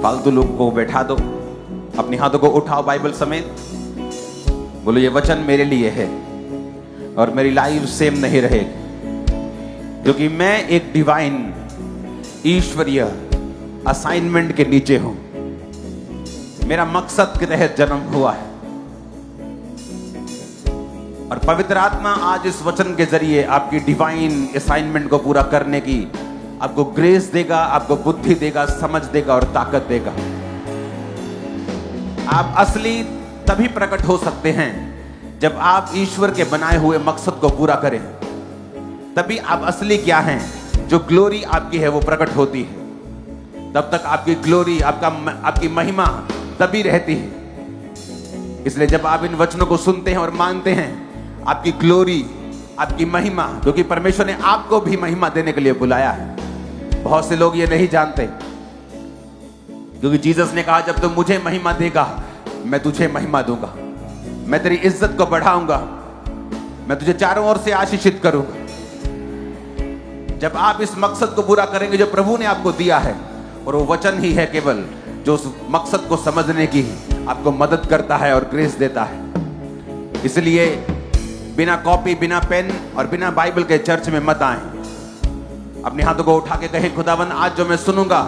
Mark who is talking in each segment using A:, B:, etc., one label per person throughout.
A: फालतू लोग को बैठा दो, अपने हाथों को उठाओ बाइबल समेत, बोलो ये वचन मेरे लिए है और मेरी लाइफ सेम नहीं रहेगी, क्योंकि मैं एक डिवाइन ईश्वरीय असाइनमेंट के नीचे हूं। मेरा मकसद के तहत जन्म हुआ है और पवित्र आत्मा आज इस वचन के जरिए आपकी डिवाइन असाइनमेंट को पूरा करने की आपको ग्रेस देगा, आपको बुद्धि देगा, समझ देगा और ताकत देगा। आप असली तभी प्रकट हो सकते हैं जब आप ईश्वर के बनाए हुए मकसद को पूरा करें। तभी आप असली क्या हैं, जो ग्लोरी आपकी है वो प्रकट होती है। तब तक आपकी ग्लोरी, आपकी महिमा तभी रहती है। इसलिए जब आप इन वचनों को सुनते हैं और मानते हैं, आपकी ग्लोरी, आपकी महिमा, क्योंकि परमेश्वर ने आपको भी महिमा देने के लिए बुलाया है। बहुत से लोग ये नहीं जानते, क्योंकि जीसस ने कहा जब तुम मुझे महिमा देगा मैं तुझे महिमा दूंगा, मैं तेरी इज्जत को बढ़ाऊंगा, मैं तुझे चारों ओर से आशीषित करूंगा। जब आप इस मकसद को पूरा करेंगे जो प्रभु ने आपको दिया है, और वो वचन ही है केवल जो उस मकसद को समझने की आपको मदद करता है और ग्रेस देता है। इसलिए बिना कॉपी, बिना पेन और बिना बाइबल के चर्च में मत आए। अपने हाथों को उठा के कहें, खुदावन आज जो मैं सुनूंगा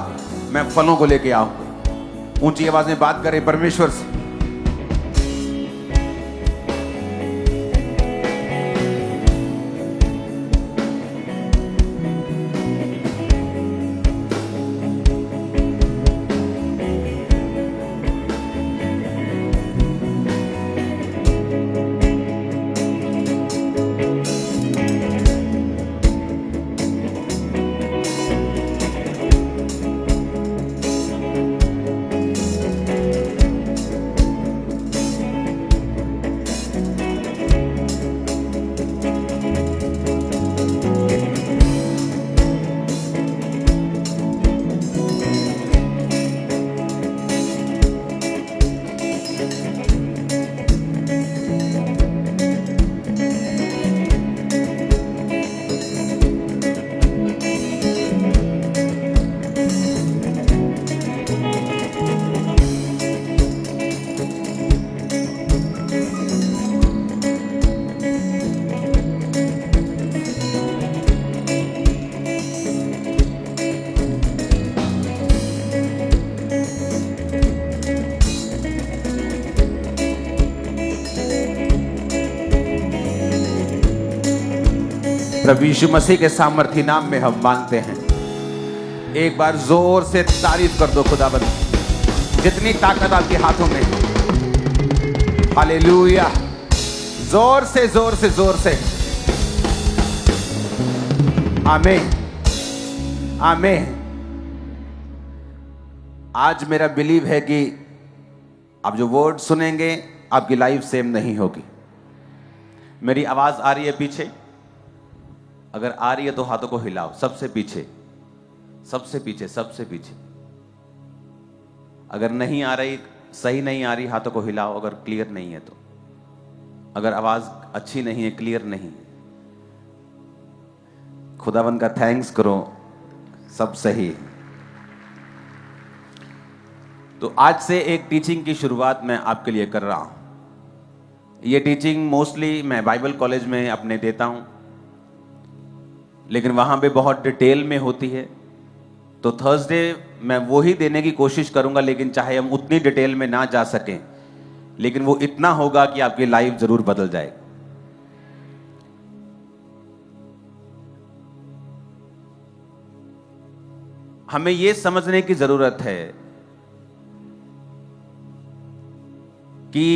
A: मैं फलों को लेके आऊंगा। ऊंची आवाज में बात करें परमेश्वर से। प्रभु यीशु मसीह के सामर्थी नाम में हम मांगते हैं। एक बार जोर से तारीफ कर दो खुदाबंद, जितनी ताकत आपके हाथों में है। हालेलुया। जोर से जोर से जोर से आमीन, आमीन। आज मेरा बिलीव है कि आप जो वर्ड सुनेंगे आपकी लाइफ सेम नहीं होगी। मेरी आवाज आ रही है पीछे? अगर आ रही है तो हाथों को हिलाओ। सबसे पीछे, सबसे पीछे, सबसे पीछे। अगर नहीं आ रही, सही नहीं आ रही, हाथों को हिलाओ। अगर क्लियर नहीं है तो, अगर आवाज अच्छी नहीं है, क्लियर नहीं है, खुदावन का थैंक्स करो, सब सही है। तो आज से एक टीचिंग की शुरुआत मैं आपके लिए कर रहा हूं। ये टीचिंग मोस्टली मैं बाइबल कॉलेज में अपने देता हूं, लेकिन वहां पे बहुत डिटेल में होती है। तो थर्सडे मैं वो ही देने की कोशिश करूंगा, लेकिन चाहे हम उतनी डिटेल में ना जा सकें, लेकिन वो इतना होगा कि आपकी लाइफ जरूर बदल जाएगी। हमें ये समझने की जरूरत है कि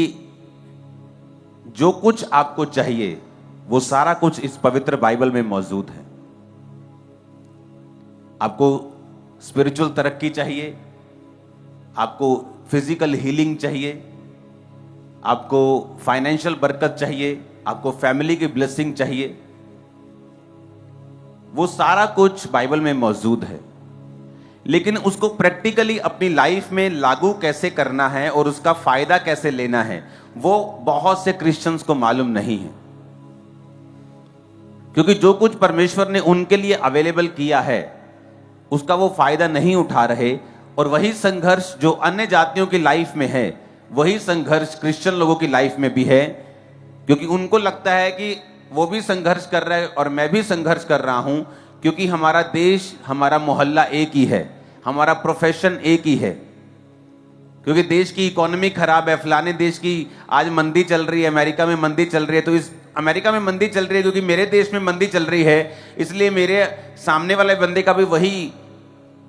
A: जो कुछ आपको चाहिए वो सारा कुछ इस पवित्र बाइबल में मौजूद है। आपको स्पिरिचुअल तरक्की चाहिए, आपको फिजिकल हीलिंग चाहिए, आपको फाइनेंशियल बरकत चाहिए, आपको फैमिली की ब्लेसिंग चाहिए, वो सारा कुछ बाइबल में मौजूद है। लेकिन उसको प्रैक्टिकली अपनी लाइफ में लागू कैसे करना है और उसका फायदा कैसे लेना है, वो बहुत से क्रिश्चियंस को मालूम नहीं है। क्योंकि जो कुछ परमेश्वर ने उनके लिए अवेलेबल किया है उसका वो फायदा नहीं उठा रहे, और वही संघर्ष जो अन्य जातियों की लाइफ में है, वही संघर्ष क्रिश्चियन लोगों की लाइफ में भी है, क्योंकि उनको लगता है कि वो भी संघर्ष कर रहा है और मैं भी संघर्ष कर रहा हूं, क्योंकि हमारा देश, हमारा मोहल्ला एक ही है, हमारा प्रोफेशन एक ही है। क्योंकि देश की इकोनॉमी खराब है, फलाने देश की आज मंदी चल रही है, अमेरिका में मंदी चल रही है, तो इस अमेरिका में मंदी चल रही है क्योंकि मेरे देश में मंदी चल रही है, इसलिए मेरे सामने वाले बंदे का भी वही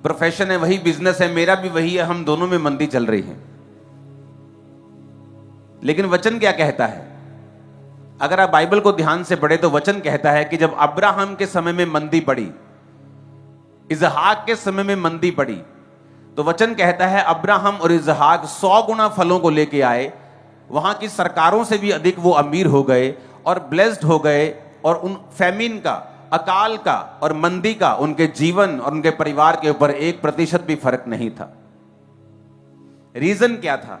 A: प्रोफेशन है, वही बिजनेस है, मेरा भी वही है, हम दोनों में मंदी चल रही है। लेकिन वचन क्या कहता है? अगर आप बाइबल को ध्यान से पढ़े तो वचन कहता है कि जब अब्राहम के समय में मंदी पड़ी, इसहाक के समय में मंदी पड़ी, तो वचन कहता है अब्राहम और इसहाक 100 गुना फलों को लेके आए, वहां की सरकारों से भी अधिक वो अमीर हो गए और ब्लेस्ड हो गए, और उन फैमिन का, अकाल का और मंदी का उनके जीवन और उनके परिवार के ऊपर 1% भी फर्क नहीं था। रीजन क्या था?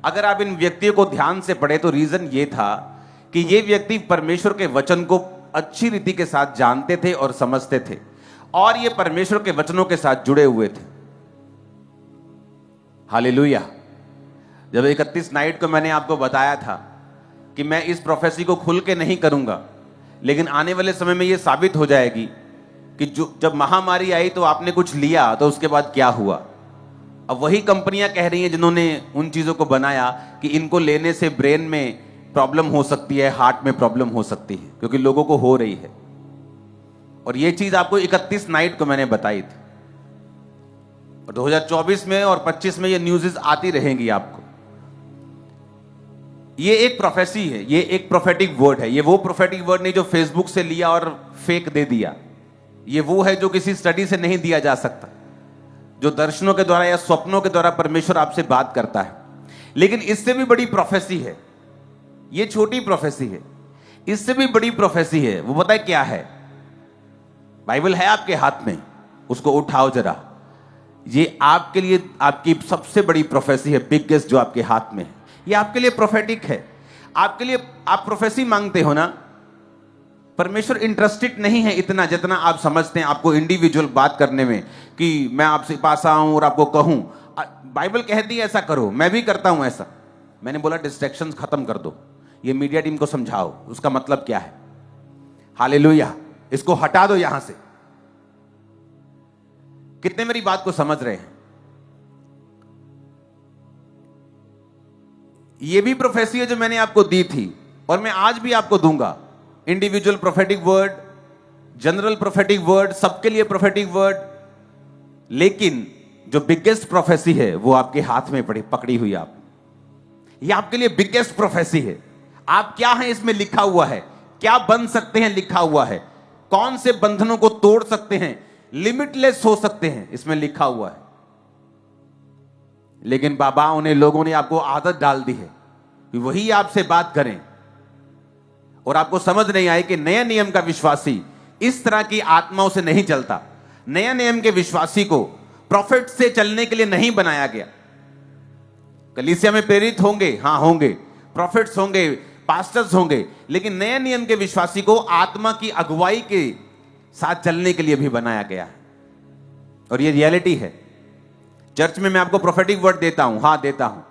A: अगर आप इन व्यक्तियों को ध्यान से पढ़े तो रीजन ये था कि ये व्यक्ति परमेश्वर के वचन को अच्छी रीति के साथ जानते थे और समझते थे, और ये परमेश्वर के वचनों के साथ जुड़े हुए थे। हालेलुया। जब 31 नाइट को मैंने आपको बताया था कि मैं इस प्रोफेसी को खुल के नहीं करूंगा, लेकिन आने वाले समय में यह साबित हो जाएगी कि जब महामारी आई तो आपने कुछ लिया, तो उसके बाद क्या हुआ। अब वही कंपनियां कह रही हैं जिन्होंने उन चीजों को बनाया कि इनको लेने से ब्रेन में प्रॉब्लम हो सकती है, हार्ट में प्रॉब्लम हो सकती है, क्योंकि लोगों को हो रही है। और यह चीज आपको 31 नाइट को मैंने बताई थी, और 2024 में और 25 में ये न्यूज़ आती रहेंगी आपको। ये एक प्रोफेसी है, ये एक प्रोफेटिक वर्ड है। ये वो प्रोफेटिक वर्ड नहीं जो फेसबुक से लिया और फेक दे दिया। ये वो है जो किसी स्टडी से नहीं दिया जा सकता, जो दर्शनों के द्वारा या स्वप्नों के द्वारा परमेश्वर आपसे बात करता है। लेकिन इससे भी बड़ी प्रोफेसी है, ये छोटी प्रोफेसी है, इससे भी बड़ी प्रोफेसी है। वो पता है क्या है? बाइबल है आपके हाथ में, उसको उठाओ जरा। ये आपके लिए आपकी सबसे बड़ी प्रोफेसी है, बिगेस्ट जो आपके हाथ में है। ये आपके लिए प्रोफेटिक है, आपके लिए। आप प्रोफेसी मांगते हो ना, परमेश्वर इंटरेस्टेड नहीं है इतना जितना आप समझते हैं आपको इंडिविजुअल बात करने में, कि मैं आपसे पास आऊं और आपको कहूं। बाइबल कहती है ऐसा करो, मैं भी करता हूं ऐसा। मैंने बोला डिस्ट्रैक्शंस खत्म कर दो, ये मीडिया टीम को समझाओ उसका मतलब क्या है। हालेलुया। इसको हटा दो यहां से। कितने मेरी बात को समझ रहे हैं? ये भी प्रोफेसी है जो मैंने आपको दी थी, और मैं आज भी आपको दूंगा। Individual prophetic word, general prophetic word, सबके लिए प्रोफेटिक वर्ड। लेकिन जो बिगेस्ट प्रोफेसी है वो आपके हाथ में पकड़ी हुई आप। ये आपके लिए बिगेस्ट प्रोफेसी है। आप क्या हैं इसमें लिखा हुआ है, क्या बन सकते हैं लिखा हुआ है, कौन से बंधनों को तोड़ सकते हैं, लिमिटलेस हो सकते हैं, इसमें लिखा हुआ है। लेकिन बाबाओं ने, लोगों ने आपको आदत डाल दी है कि वही आपसे बात करें, और आपको समझ नहीं आए कि नया नियम का विश्वासी इस तरह की आत्माओं से नहीं चलता। नया नियम के विश्वासी को प्रॉफिट से चलने के लिए नहीं बनाया गया। कलीसिया में प्रेरित होंगे, हां होंगे, प्रॉफिट्स होंगे, पास्टर्स होंगे, लेकिन नए नियम के विश्वासी को आत्मा की अगुवाई के साथ चलने के लिए भी बनाया गया है। और ये रियलिटी है। चर्च में मैं आपको प्रोफेटिक वर्ड देता हूं, हां देता हूं।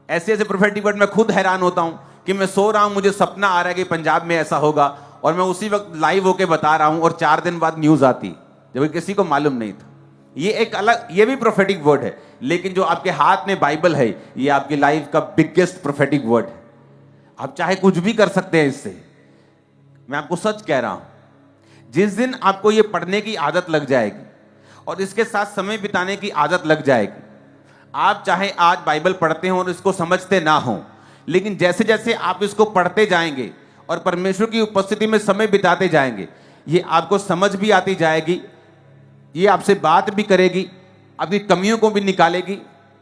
A: ऐसे ऐसे प्रोफेटिक वर्ड मैं खुद हैरान होता हूं कि मैं सो रहा हूं, मुझे सपना आ रहा है कि पंजाब में ऐसा होगा, और मैं उसी वक्त लाइव होके बता रहा हूं, और 4 दिन बाद न्यूज आती, जबकि किसी को मालूम नहीं था। ये एक अलग, ये भी प्रोफेटिक वर्ड है। लेकिन जो आपके हाथ में बाइबल है, ये आपकी लाइफ का बिगेस्ट प्रोफेटिक वर्ड है। आप चाहे कुछ भी कर सकते हैं इससे। मैं आपको सच कह रहा हूं, जिस दिन आपको ये पढ़ने की आदत लग जाएगी और इसके साथ समय बिताने की आदत लग जाएगी, आप चाहे आज बाइबल पढ़ते हो और इसको समझते ना हो, लेकिन जैसे जैसे आप इसको पढ़ते जाएंगे और परमेश्वर की उपस्थिति में समय बिताते जाएंगे, ये आपको समझ भी आती जाएगी, ये आपसे बात भी करेगी, आपकी कमियों को भी निकालेगी,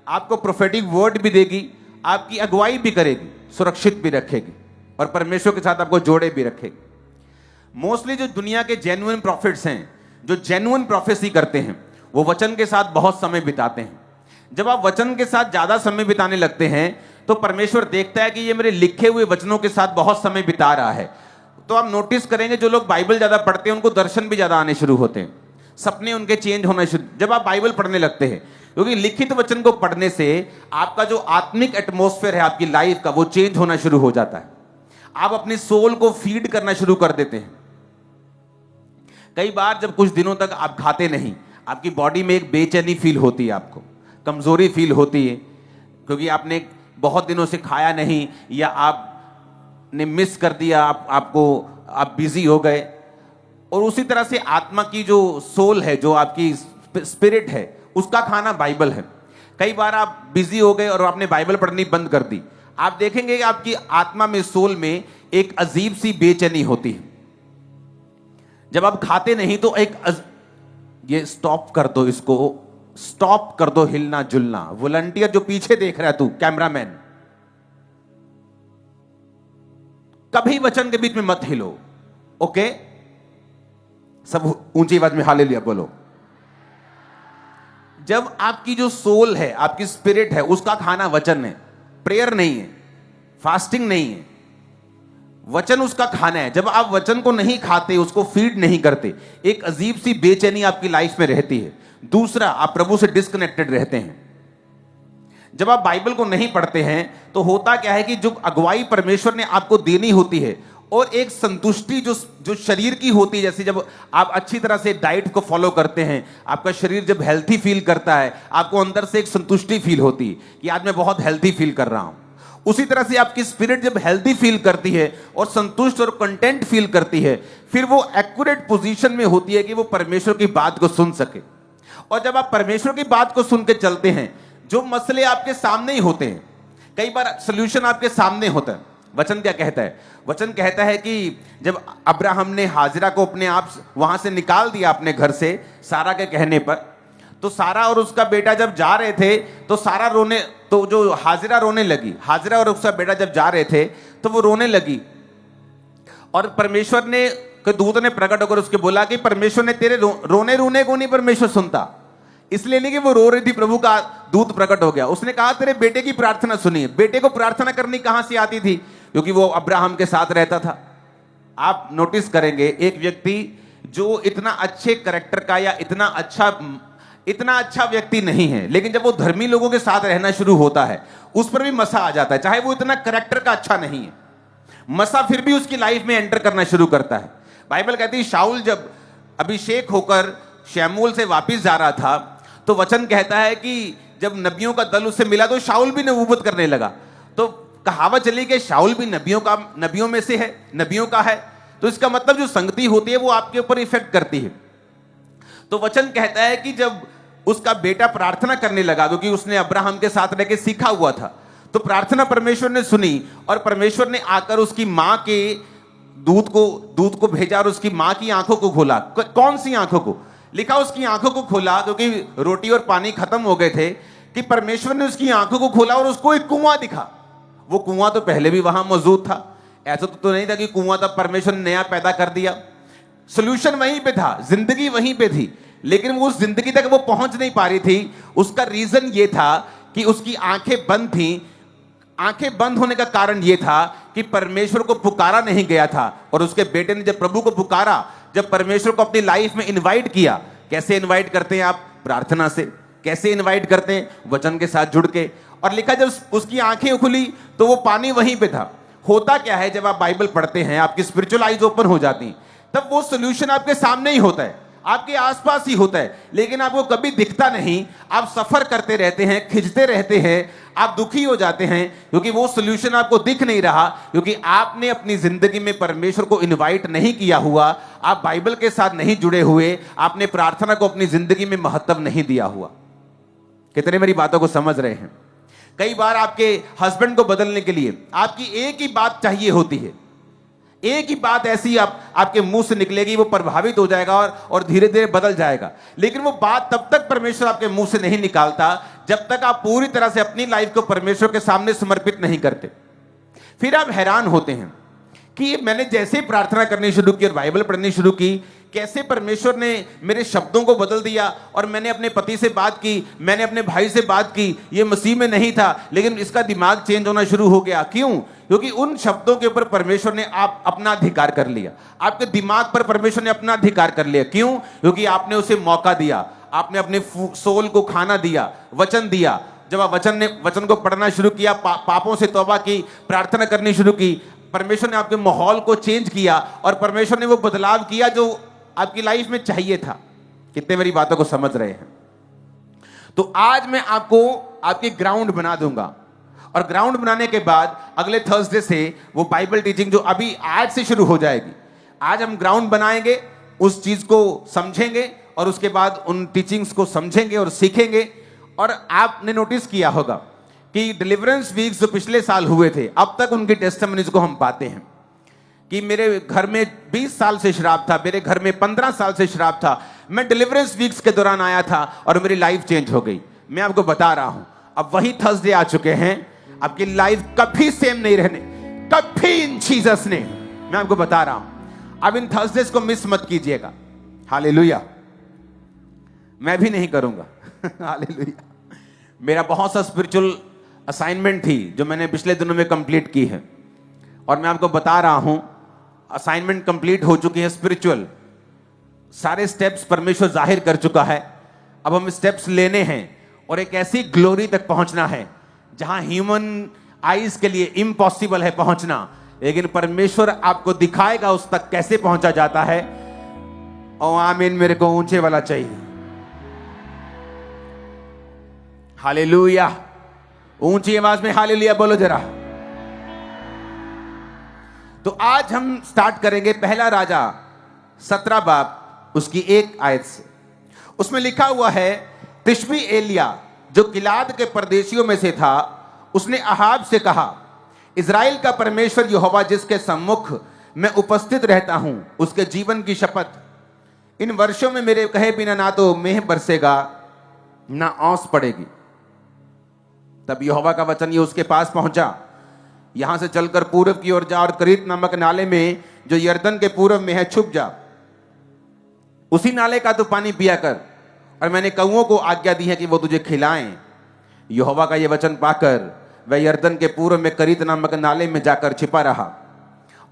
A: आपको प्रोफेटिक वर्ड भी देगी, आपकी अगुवाई भी करेगी, सुरक्षित भी रखेगी, और परमेश्वर के साथ आपको जोड़े भी रखेगी। मोस्टली जो दुनिया के जेन्युइन प्रॉफिट्स हैं, जो जेन्युइन प्रोफेसी करते हैं, वो वचन के साथ बहुत समय बिताते हैं। जब आप वचन के साथ ज्यादा समय बिताने लगते हैं तो परमेश्वर देखता है कि ये मेरे लिखे हुए वचनों के साथ बहुत समय बिता रहा है। तो आप नोटिस करेंगे जो लोग बाइबल ज्यादा पढ़ते हैं उनको दर्शन भी ज्यादा आने शुरू होते हैं, सपने उनके चेंज होना शुरू। जब आप बाइबल पढ़ने लगते हैं क्योंकि लिखित वचन को पढ़ने से आपका जो आत्मिक एटमॉस्फेयर है आपकी लाइफ का, वो चेंज होना शुरू हो जाता है। आप अपनी सोल को फीड करना शुरू कर देते हैं। कई बार जब कुछ दिनों तक आप खाते नहीं, आपकी बॉडी में एक बेचैनी फील होती है, आपको कमजोरी फील होती है, क्योंकि आपने बहुत दिनों से खाया नहीं, या आपने मिस कर दिया, आप बिजी हो गए। और उसी तरह से आत्मा की जो सोल है, जो आपकी स्पिरिट है, उसका खाना बाइबल है। कई बार आप बिजी हो गए और आपने बाइबल पढ़नी बंद कर दी, आप देखेंगे कि आपकी आत्मा में, सोल में एक अजीब सी बेचैनी होती है। जब आप खाते नहीं तो ये स्टॉप कर दो, इसको स्टॉप कर दो हिलना जुलना। वॉलंटियर जो पीछे देख रहा है, तू कैमरामैन, कभी वचन के बीच में मत हिलो, ओके? सब ऊंची आवाज में हालेलुया बोलो। जब आपकी जो सोल है, आपकी स्पिरिट है, उसका खाना वचन है, प्रेयर नहीं है, फास्टिंग नहीं है, वचन उसका खाना है। जब आप वचन को नहीं खाते, उसको फीड नहीं करते, एक अजीब सी बेचैनी आपकी लाइफ में रहती है। दूसरा, आप प्रभु से डिस्कनेक्टेड रहते हैं। जब आप बाइबल को नहीं पढ़ते हैं तो होता क्या है कि जो अगुवाई परमेश्वर ने आपको देनी होती है, और एक संतुष्टि जो शरीर की होती है, जैसे जब आप अच्छी तरह से डाइट को फॉलो करते हैं, आपका शरीर जब हेल्थी फील करता है, आपको अंदर से एक संतुष्टि फील होती है कि आज मैं बहुत हेल्थी फील कर रहा हूं। उसी तरह से आपकी स्पिरिट जब हेल्थी फील करती है और संतुष्ट और कंटेंट फील करती है, फिर वो एक्यूरेट पोजीशन में होती है कि वो परमेश्वर की बात को सुन सके। और जब आप परमेश्वर की बात को सुन के चलते हैं, जो मसले आपके सामने ही होते हैं, कई बार सोल्यूशन आपके सामने होता है। वचन क्या कहता है? वचन कहता है कि जब अब्राहम ने हाजिरा को अपने आप वहां से निकाल दिया अपने घर से, सारा के कहने पर, तो सारा और उसका बेटा जब जा रहे थे तो जो हाजिरा रोने लगी। हाजिरा और उसका बेटा जब जा रहे थे तो वो रोने लगी, और परमेश्वर ने, दूत ने प्रकट होकर उसके बोला कि परमेश्वर ने तेरे रोने को नहीं परमेश्वर सुनता। इसलिए नहीं कि वो रो रही थी, प्रभु का दूत प्रकट हो गया, उसने कहा तेरे बेटे की प्रार्थना सुनी। बेटे को प्रार्थना करनी कहां से आती थी? क्योंकि वो अब्राहम के साथ रहता था। आप नोटिस करेंगे, एक व्यक्ति जो इतना अच्छे कैरेक्टर का या इतना अच्छा व्यक्ति नहीं है, लेकिन जब वो धर्मी लोगों के साथ रहना शुरू होता है, उस पर भी मसा आ जाता है। चाहे वो इतना कैरेक्टर का अच्छा नहीं है, मसा फिर भी उसकी लाइफ में एंटर करना शुरू करता है। बाइबल कहती है शाऊल जब अभिषेक होकर शमूएल से वापस जा रहा था, तो वचन कहता है कि जब नबियों का दल उससे मिला तो शाऊल भी नबूवत करने लगा। तो कहावत चली कि शाऊल भी नबियों में से है, नबियों का है। तो इसका मतलब जो संगति होती है वो आपके ऊपर इफेक्ट करती है। तो वचन कहता है कि जब उसका बेटा प्रार्थना करने लगा, क्योंकि उसने अब्राहम के साथ रह के सीखा हुआ था, तो प्रार्थना परमेश्वर ने सुनी, और परमेश्वर ने आकर उसकी मां के दूत को भेजा और उसकी मां की आंखों को खोला। कौन सी आंखों को? लिखा उसकी आंखों को खोला, क्योंकि रोटी और पानी खत्म हो गए थे, कि परमेश्वर ने उसकी आंखों को खोला और उसको एक कुआं दिखा। वो कुआं तो पहले भी वहां मौजूद था, ऐसा तो नहीं था कि कुआं तब परमेश्वर ने नया पैदा कर दिया। सोल्यूशन वहीं पे था, जिंदगी वहीं पे थी, लेकिन वो उस जिंदगी तक वो पहुंच नहीं पा रही थी। उसका रीजन ये था कि उसकी आंखें बंद थी। आंखें बंद होने का कारण यह था कि परमेश्वर को पुकारा नहीं गया था। और उसके बेटे ने जब प्रभु को पुकारा, जब परमेश्वर को अपनी लाइफ में इनवाइट किया, कैसे इनवाइट करते हैं आप? प्रार्थना से। कैसे इनवाइट करते हैं? वचन के साथ जुड़ के। और लिखा जब उसकी आंखें खुली तो वो पानी वहीं पे था। होता क्या है, जब आप बाइबल पढ़ते हैं, आपकी स्पिरिचुअल आइज ओपन हो जाती हैं, तब वो सोल्यूशन आपके सामने ही होता है, आपके आसपास ही होता है, लेकिन आपको कभी दिखता नहीं। आप सफर करते रहते हैं, खिंचते रहते हैं, आप दुखी हो जाते हैं, क्योंकि वो सोल्यूशन आपको दिख नहीं रहा, क्योंकि आपने अपनी जिंदगी में परमेश्वर को इनवाइट नहीं किया हुआ, आप बाइबल के साथ नहीं जुड़े हुए, आपने प्रार्थना को अपनी जिंदगी में महत्व नहीं दिया हुआ। कितने मेरी बातों को समझ रहे हैं? कई बार आपके हस्बैंड को बदलने के लिए आपकी एक ही बात चाहिए होती है, एक ही बात ऐसी आपके मुंह से निकलेगी, वो प्रभावित हो जाएगा और धीरे धीरे बदल जाएगा। लेकिन वो बात तब तक परमेश्वर आपके मुंह से नहीं निकालता जब तक आप पूरी तरह से अपनी लाइफ को परमेश्वर के सामने समर्पित नहीं करते। फिर आप हैरान होते हैं कि मैंने जैसे ही प्रार्थना करनी शुरू की और बाइबल पढ़नी शुरू की, कैसे परमेश्वर ने मेरे शब्दों को बदल दिया। और मैंने अपने पति से बात की, मैंने अपने भाई से बात की, ये मसीह में नहीं था, लेकिन इसका दिमाग चेंज होना शुरू हो गया। क्यों? क्योंकि उन शब्दों के ऊपर परमेश्वर ने अपना अधिकार कर लिया, आपके दिमाग पर परमेश्वर ने अपना अधिकार कर लिया। क्यों? क्योंकि आपने उसे मौका दिया, आपने अपने सोल को खाना दिया, वचन दिया। जब आप वचन को पढ़ना शुरू किया, पापों से तौबा की, प्रार्थना करनी शुरू की, परमेश्वर ने आपके माहौल को चेंज किया और परमेश्वर ने वो बदलाव किया जो आपकी लाइफ में चाहिए था। कितने मेरी बातों को समझ रहे हैं? तो आज मैं आपको आपके ग्राउंड बना दूंगा, और ग्राउंड बनाने के बाद अगले थर्सडे से वो बाइबल टीचिंग जो अभी आज से शुरू हो जाएगी, आज हम ग्राउंड बनाएंगे, उस चीज को समझेंगे और उसके बाद उन टीचिंग्स को समझेंगे और सीखेंगे। और आपने नोटिस किया होगा कि डिलीवरेंस वीक्स जो पिछले साल हुए थे, अब तक उनकी टेस्टिमनीज को हम पाते हैं कि मेरे घर में 20 साल से शराब था, मेरे घर में 15 साल से शराब था, मैं डिलीवरेंस वीक्स के दौरान आया था और मेरी लाइफ चेंज हो गई। मैं आपको बता रहा हूं, अब वही थर्सडे आ चुके हैं, आपकी लाइफ कभी सेम नहीं रहने, कभी, इन जीसस ने। मैं आपको बता रहा हूं, अब इन थर्सडेज को मिस मत कीजिएगा। हालेलुया। मैं भी नहीं करूंगा। हालेलुया। मेरा बहुत सा स्पिरिचुअल असाइनमेंट थी जो मैंने पिछले दिनों में कंप्लीट की है, और मैं आपको बता रहा हूं असाइनमेंट कंप्लीट हो चुकी है स्पिरिचुअल। सारे स्टेप्स परमेश्वर जाहिर कर चुका है। अब हम स्टेप्स लेने हैं और एक ऐसी ग्लोरी तक पहुंचना है जहां ह्यूमन आईज के लिए इम्पॉसिबल है पहुंचना, लेकिन परमेश्वर आपको दिखाएगा उस तक कैसे पहुंचा जाता है। ओ आमीन। मेरे को ऊंचे वाला चाहिए। हालेलुया। ऊंची आवाज में हालेलुया बोलो जरा। तो आज हम स्टार्ट करेंगे पहला राजा 17 बाब उसकी 1 आयत से। उसमें लिखा हुआ है, तिशबी एलिया जो गिलाद के परदेशियों में से था, उसने अहाब से कहा, इज़राइल का परमेश्वर यहोवा जिसके सम्मुख मैं उपस्थित रहता हूं, उसके जीवन की शपथ, इन वर्षों में मेरे कहे बिना ना तो मेह बरसेगा ना औस पड़ेगी। तब यहोवा का वचन ये उसके पास पहुंचा, यहां से चलकर पूरब की ओर जा और करीत नामक नाले में जो यर्दन के पूरब में है छुप जा, उसी नाले का तो पानी पिया कर, और मैंने कौओं को आज्ञा दी है कि वो तुझे खिलाएं। यहोवा का ये वचन पाकर वह यर्दन के पूर्व में करीत नामक नाले में जाकर छिपा रहा,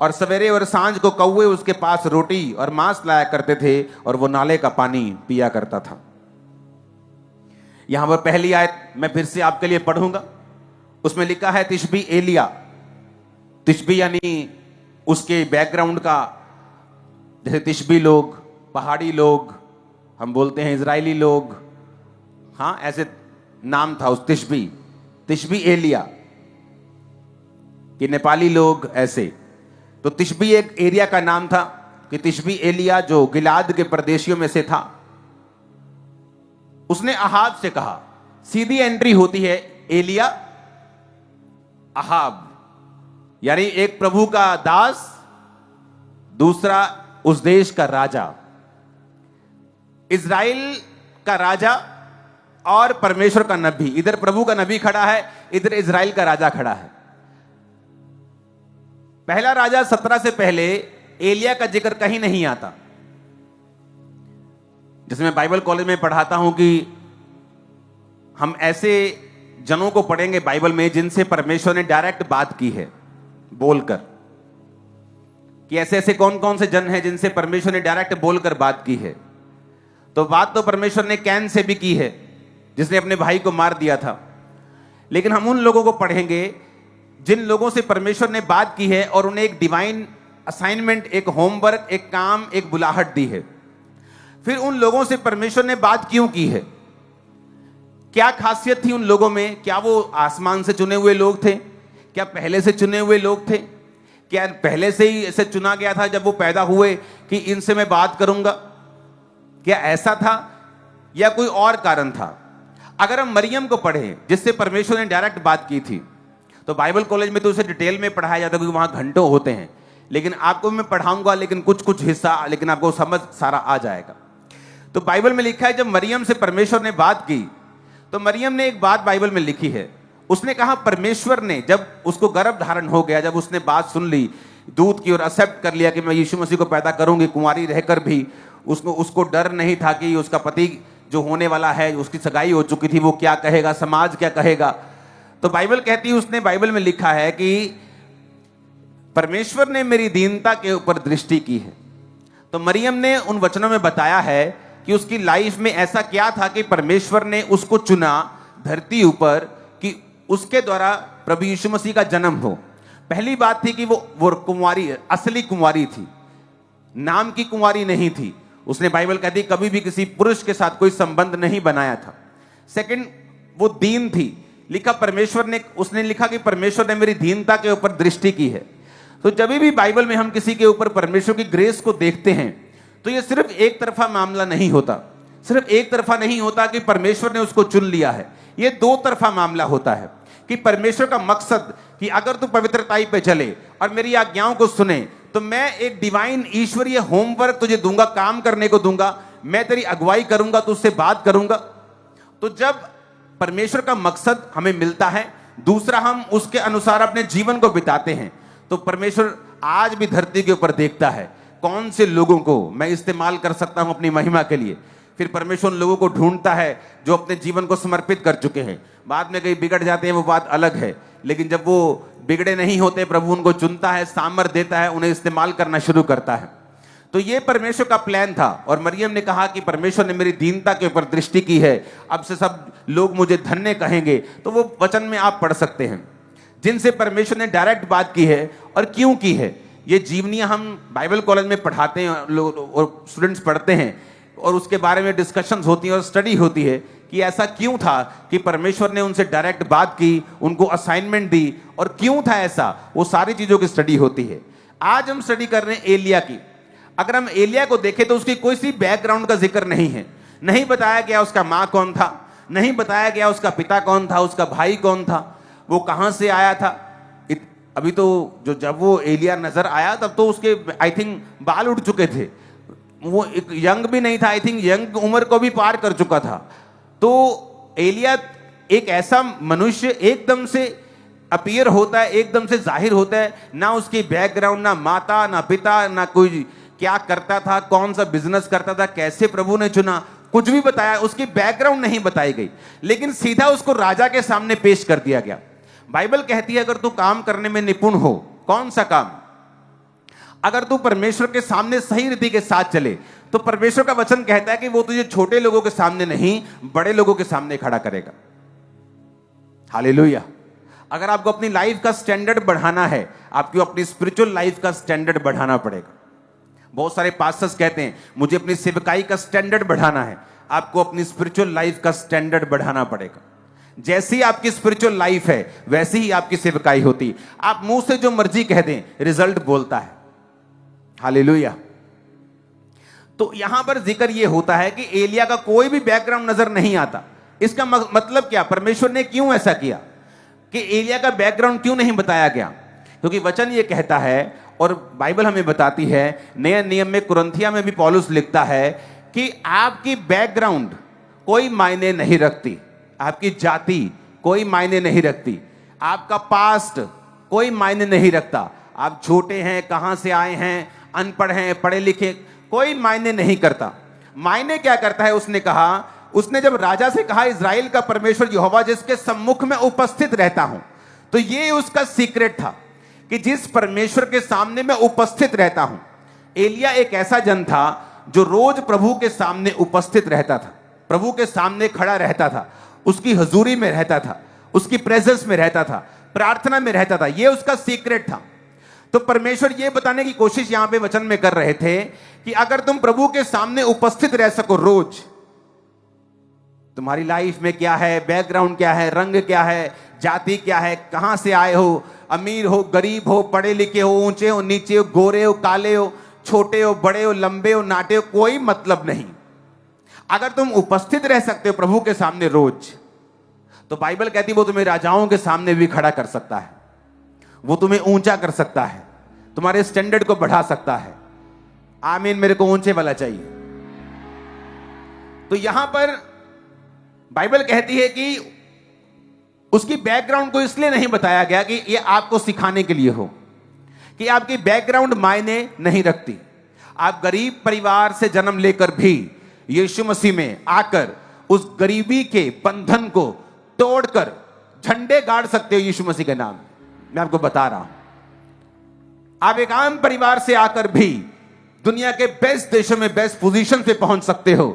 A: और सवेरे और सांझ को कौवे उसके पास रोटी और मांस लाया करते थे, और वो नाले का पानी पिया करता था। यहां पर पहली आयत मैं फिर से आपके लिए पढ़ूंगा। उसमें लिखा है तिशबी एलिया। तिशबी यानी उसके बैकग्राउंड का, जैसे तिशबी लोग, पहाड़ी लोग, हम बोलते हैं इजरायली लोग, हाँ ऐसे नाम था उस तिशबी। तिशबी एलिया कि नेपाली लोग ऐसे। तो तिशबी एक एरिया का नाम था कि तिशबी एलिया जो गिलाद के प्रदेशियों में से था, उसने अहाब से कहा। सीधी एंट्री होती है एलिया अहाब, यानी एक प्रभु का दास, दूसरा उस देश का राजा। इज़राइल का राजा और परमेश्वर का नबी। इधर प्रभु का नबी खड़ा है, इधर इज़राइल का राजा खड़ा है। पहला राजा 17 से पहले एलिया का जिक्र कहीं नहीं आता। जिसमें बाइबल कॉलेज में पढ़ाता हूं कि हम ऐसे जनों को पढ़ेंगे बाइबल में जिनसे परमेश्वर ने डायरेक्ट बात की है, बोलकर, कि ऐसे ऐसे कौन कौन से जन हैं जिनसे परमेश्वर ने डायरेक्ट बोलकर बात की है। तो बात तो परमेश्वर ने कैन से भी की है, जिसने अपने भाई को मार दिया था। लेकिन हम उन लोगों को पढ़ेंगे जिन लोगों से परमेश्वर ने बात की है और उन्हें एक डिवाइन असाइनमेंट, एक होमवर्क, एक काम, एक बुलाहट दी है। फिर उन लोगों से परमेश्वर ने बात क्यों की है, क्या खासियत थी उन लोगों में, क्या वो आसमान से चुने हुए लोग थे, क्या पहले से चुने हुए लोग थे, क्या पहले से ही ऐसे चुना गया था जब वो पैदा हुए कि इनसे मैं बात करूंगा, क्या ऐसा था या कोई और कारण था। अगर हम मरियम को पढ़ें जिससे परमेश्वर ने डायरेक्ट बात की थी, तो बाइबल कॉलेज में तो उसे डिटेल में पढ़ाया जाता है क्योंकि वहां घंटों होते हैं, लेकिन आपको मैं पढ़ाऊंगा, लेकिन कुछ कुछ हिस्सा, लेकिन आपको समझ सारा आ जाएगा। तो बाइबल में लिखा है जब मरियम से परमेश्वर ने बात की, तो मरियम ने एक बात बाइबल में लिखी है। उसने कहा परमेश्वर ने, जब उसको गर्भ धारण हो गया, जब उसने बात सुन ली, दूत की ओर एक्सेप्ट कर लिया कि मैं यीशु मसीह को पैदा करूंगी, कुंवारी रहकर भी उसको डर नहीं था कि उसका पति जो होने वाला है, उसकी सगाई हो चुकी थी, वो क्या कहेगा, समाज क्या कहेगा। तो बाइबल कहती है, उसने बाइबल में लिखा है कि परमेश्वर ने मेरी दीनता के ऊपर दृष्टि की है। तो मरियम ने उन वचनों में बताया है कि उसकी लाइफ में ऐसा क्या था कि परमेश्वर ने उसको चुना धरती ऊपर कि उसके द्वारा प्रभु यीशु मसीह का जन्म हो। पहली बात थी कि वो कुंवारी, असली कुंवारी थी, नाम की कुंवारी नहीं थी। उसने, बाइबल कहती, कभी भी किसी पुरुष के साथ कोई संबंध नहीं बनाया था। सेकंड, वो दीन थी। लिखा परमेश्वर ने, उसने लिखा कि परमेश्वर ने मेरी दीनता के ऊपर दृष्टि की है। तो जब भी बाइबल में हम किसी के ऊपर परमेश्वर की ग्रेस को देखते हैं तो ये सिर्फ एक तरफा मामला नहीं होता। सिर्फ एक तरफा नहीं होता कि परमेश्वर ने उसको चुन लिया है, ये दो तरफा मामला होता है कि परमेश्वर का मकसद कि अगर तू पवित्रताई पे चले और मेरी आज्ञाओं को सुने तो मैं एक डिवाइन ईश्वरीय होमवर्क तुझे दूंगा, काम करने को दूंगा, मैं तेरी अगुवाई करूंगा, तुझसे बात करूंगा। तो जब परमेश्वर का मकसद हमें मिलता है, दूसरा हम उसके अनुसार अपने जीवन को बिताते हैं, तो परमेश्वर आज भी धरती के ऊपर देखता है कौन से लोगों को मैं इस्तेमाल कर सकता हूं अपनी महिमा के लिए। फिर परमेश्वर लोगों को ढूंढता है जो अपने जीवन को समर्पित कर चुके हैं। बाद में कहीं बिगड़ जाते हैं, वो बात अलग है, लेकिन जब वो बिगड़े नहीं होते, प्रभु उनको चुनता है, सामर्थ देता है, उन्हें इस्तेमाल करना शुरू करता है। तो ये परमेश्वर का प्लान था। और मरियम ने कहा कि परमेश्वर ने मेरी दीनता के ऊपर दृष्टि की है, अब से सब लोग मुझे धन्य कहेंगे। तो वो वचन में आप पढ़ सकते हैं जिनसे परमेश्वर ने डायरेक्ट बात की है और क्यों की है। ये जीवनियां हम बाइबल कॉलेज में पढ़ाते हैं, लोग और स्टूडेंट्स पढ़ते हैं और उसके बारे में डिस्कशंस होती हैं और स्टडी होती है कि ऐसा क्यों था कि परमेश्वर ने उनसे डायरेक्ट बात की, उनको असाइनमेंट दी, और क्यों था ऐसा, वो सारी चीजों की स्टडी होती है। आज हम स्टडी कर रहे हैं एलिया की। अगर हम एलिया को देखें तो उसकी कोई सी बैकग्राउंड का जिक्र नहीं है। नहीं बताया गया उसका माँ कौन था, नहीं बताया गया उसका पिता कौन था, उसका भाई कौन था, वो कहां से आया था। अभी तो जब वो एलिया नजर आया तब तो उसके आई थिंक बाल उड़ चुके थे, वो एक यंग भी नहीं था, आई थिंक यंग उम्र को भी पार कर चुका था। तो एलिया एक ऐसा मनुष्य एकदम से अपीयर होता है, एकदम से जाहिर होता है, ना उसकी बैकग्राउंड, ना माता, ना पिता, ना कोई क्या करता था, कौन सा बिजनेस करता था, कैसे प्रभु ने चुना, कुछ भी बताया, उसकी बैकग्राउंड नहीं बताई गई, लेकिन सीधा उसको राजा के सामने पेश कर दिया गया। बाइबल कहती है अगर तू काम करने में निपुण हो, कौन सा काम, अगर तू परमेश्वर के सामने सही रीति के साथ चले तो परमेश्वर का वचन कहता है कि वो तुझे छोटे लोगों के सामने नहीं, बड़े लोगों के सामने खड़ा करेगा। हालेलुया। अगर आपको अपनी लाइफ का स्टैंडर्ड बढ़ाना है, आपको अपनी स्पिरिचुअल लाइफ का स्टैंडर्ड बढ़ाना पड़ेगा। बहुत सारे पास्टर्स कहते हैं मुझे अपनी सेवकाई का स्टैंडर्ड बढ़ाना है, आपको अपनी स्पिरिचुअल लाइफ का स्टैंडर्ड बढ़ाना पड़ेगा। जैसी आपकी स्पिरिचुअल लाइफ है वैसी ही आपकी सेवकाई होती। आप मुंह से जो मर्जी कह दें, रिजल्ट बोलता है। हालेलुया। तो यहां पर जिक्र यह होता है कि एलिया का कोई भी बैकग्राउंड नजर नहीं आता। इसका मतलब क्या, परमेश्वर ने क्यों ऐसा किया कि एलिया का बैकग्राउंड क्यों नहीं बताया गया? क्योंकि वचन ये कहता है और बाइबल हमें बताती है, नए नियम में कुरिन्थिया में भी पौलुस लिखता है कि आपकी बैकग्राउंड कोई मायने नहीं रखती, आपकी जाति कोई मायने नहीं रखती, आपका पास्ट कोई मायने नहीं रखता, आप छोटे हैं, कहां से आए हैं, अनपढ़ हैं, पढ़े लिखे, कोई मायने नहीं करता। मायने क्या करता है? उसने कहा, उसने जब राजा से कहा इज़राइल का परमेश्वर यहोवा जिसके सम्मुख में उपस्थित रहता हूं, तो ये उसका सीक्रेट था कि जिस परमेश्वर के सामने मैं उपस्थित रहता हूं। एलिया एक ऐसा जन था जो रोज प्रभु के सामने उपस्थित रहता था, प्रभु के सामने खड़ा रहता था, उसकी हजूरी में रहता था, उसकी प्रेजेंस में रहता था, प्रार्थना में रहता था। यह उसका सीक्रेट था। तो परमेश्वर यह बताने की कोशिश यहां पे वचन में कर रहे थे कि अगर तुम प्रभु के सामने उपस्थित रह सको रोज, तुम्हारी लाइफ में क्या है, बैकग्राउंड क्या है, रंग क्या है, जाति क्या है, कहां से आए हो, अमीर हो, गरीब हो, पढ़े लिखे हो, ऊंचे हो, नीचे हो, गोरे हो, काले हो, छोटे हो, बड़े हो, लंबे हो, नाटे हो, कोई मतलब नहीं। अगर तुम उपस्थित रह सकते हो प्रभु के सामने रोज, तो बाइबल कहती है वो तुम्हें राजाओं के सामने भी खड़ा कर सकता है, वो तुम्हें ऊंचा कर सकता है, तुम्हारे स्टैंडर्ड को बढ़ा सकता है। आमीन। मेरे को ऊंचे वाला चाहिए। तो यहां पर बाइबल कहती है कि उसकी बैकग्राउंड को इसलिए नहीं बताया गया कि यह आपको सिखाने के लिए हो कि आपकी बैकग्राउंड मायने नहीं रखती। आप गरीब परिवार से जन्म लेकर भी यीशु मसीह में आकर उस गरीबी के बंधन को तोड़कर झंडे गाड़ सकते हो यीशु मसीह के नाम। मैं आपको बता रहा हूं, आप एक आम परिवार से आकर भी दुनिया के बेस्ट देशों में बेस्ट पोजीशन पे पहुंच सकते हो